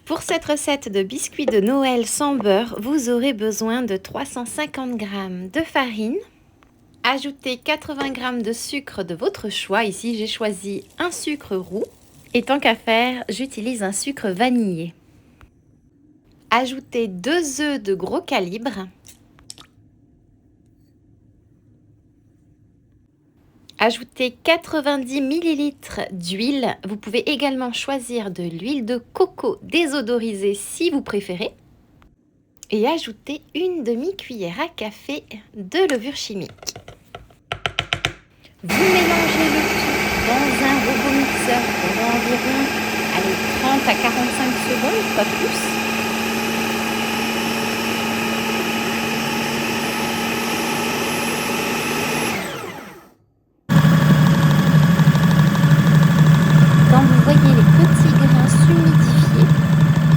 Pour cette recette de biscuits de Noël sans beurre, vous aurez besoin de 350 g de farine. Ajoutez 80 g de sucre de votre choix. Ici, j'ai choisi un sucre roux. Et tant qu'à faire, j'utilise un sucre vanillé. Ajoutez 2 œufs de gros calibre. Ajoutez 90 ml d'huile. Vous pouvez également choisir de l'huile de coco désodorisée si vous préférez. Et ajoutez une demi-cuillère à café de levure chimique. Vous mélangez le tout dans un robot mixeur pendant environ 30 à 45 secondes, pas plus. Quand vous voyez les petits grains s'humidifier,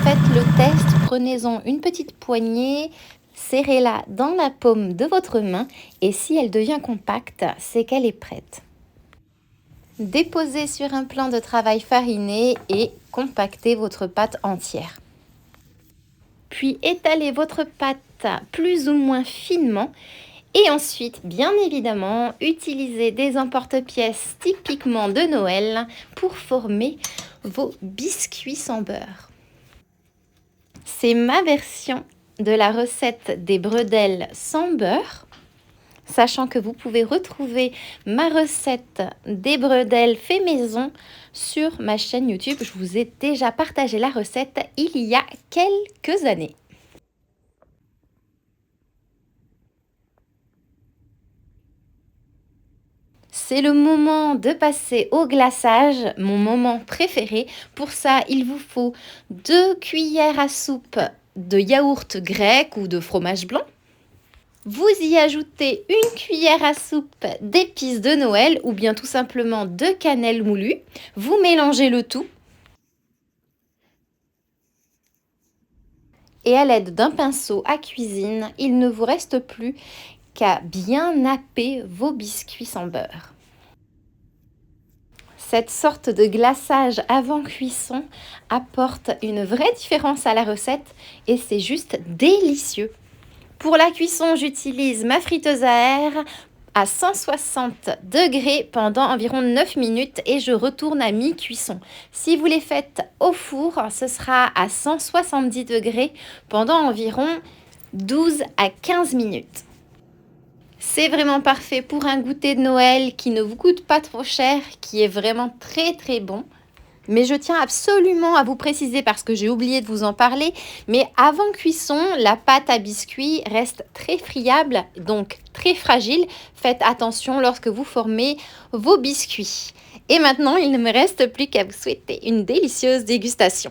faites le test, prenez-en une petite poignée, serrez-la dans la paume de votre main et si elle devient compacte, c'est qu'elle est prête. Déposez sur un plan de travail fariné et compactez votre pâte entière. Puis étalez votre pâte plus ou moins finement. Et ensuite, bien évidemment, utilisez des emporte-pièces typiquement de Noël pour former vos biscuits sans beurre. C'est ma version de la recette des bredelles sans beurre, sachant que vous pouvez retrouver ma recette des bredelles fait maison sur ma chaîne YouTube. Je vous ai déjà partagé la recette il y a quelques années. C'est le moment de passer au glaçage, mon moment préféré. Pour ça, il vous faut 2 cuillères à soupe de yaourt grec ou de fromage blanc. Vous y ajoutez une cuillère à soupe d'épices de Noël ou bien tout simplement de cannelle moulue. Vous mélangez le tout. Et à l'aide d'un pinceau à cuisine, il ne vous reste plus qu'à bien napper vos biscuits sans beurre. Cette sorte de glaçage avant cuisson apporte une vraie différence à la recette et c'est juste délicieux. Pour la cuisson, j'utilise ma friteuse à air à 160 degrés pendant environ 9 minutes et je retourne à mi-cuisson. Si vous les faites au four, ce sera à 170 degrés pendant environ 12 à 15 minutes. C'est vraiment parfait pour un goûter de Noël qui ne vous coûte pas trop cher, qui est vraiment très très bon. Mais je tiens absolument à vous préciser parce que j'ai oublié de vous en parler, mais avant cuisson, la pâte à biscuits reste très friable, donc très fragile. Faites attention lorsque vous formez vos biscuits. Et maintenant, il ne me reste plus qu'à vous souhaiter une délicieuse dégustation.